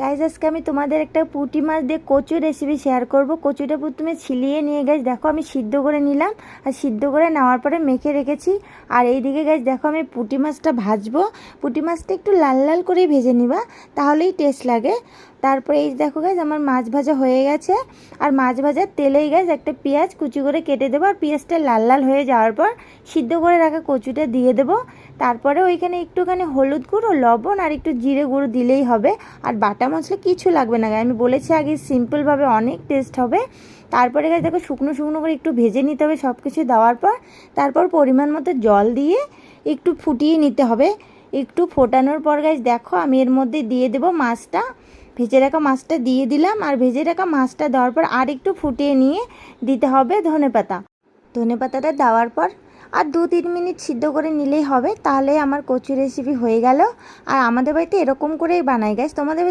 Guys আজকে আমি তোমাদের একটা পুঁটি মাছ দিয়ে কচু রেসিপি শেয়ার করব। কচুটা প্রথমে ছিলিয়ে নিয়ে গাইজ দেখো আমি সিদ্ধ করে নিলাম, আর সিদ্ধ করে নেওয়ার পরে মেখে রেখেছি। আর এইদিকে গাইজ দেখো আমি পুঁটি মাছটা ভাজবো। পুঁটি মাছটা একটু লাল লাল করেই ভেজে নিবা, তাহলেই টেস্ট লাগে। তারপরে এই দেখো গাইজ আমার মাছ ভাজা হয়ে গেছে। আর মাছ ভাজার তেলেই গাইজ একটা পেঁয়াজ কুচি করে কেটে দেবো, আর পেঁয়াজটা লাল লাল হয়ে যাওয়ার পর সিদ্ধ করে রাখা কচুটা দিয়ে দেবো। তারপরে ওইখানে একটুখানি হলুদ গুঁড়ো, লবণ আর একটু জিরে গুঁড়ো দিলেই হবে। আর বাটা মশলা কিছু লাগবে না, আমি বলেছি আগে সিম্পলভাবে অনেক টেস্ট হবে। তারপরে গাছ দেখো শুকনো শুকনো করে একটু ভেজে নিতে হবে সব কিছু দেওয়ার পর। তারপর পরিমাণ মতো জল দিয়ে একটু ফুটিয়ে নিতে হবে। একটু ফোটানোর পর গাছ দেখো আমি এর মধ্যে দিয়ে দেবো মাছটা, ভেজে রাখা মাছটা দিয়ে দিলাম। আর ভেজে রাখা মাছটা দেওয়ার পর আর একটু ফুটিয়ে নিয়ে দিতে হবে ধনেপাতা। ধনেপাতাটা দেওয়ার পর আর 2-3 মিনিট সিদ্ধ করে নিলেই হবে, তাহলে আমার কচু রেসিপি হয়ে গেল। আর আমাদের বাড়িতে এরকম করেই বানাই গাইস, তোমাদের বাড়িতে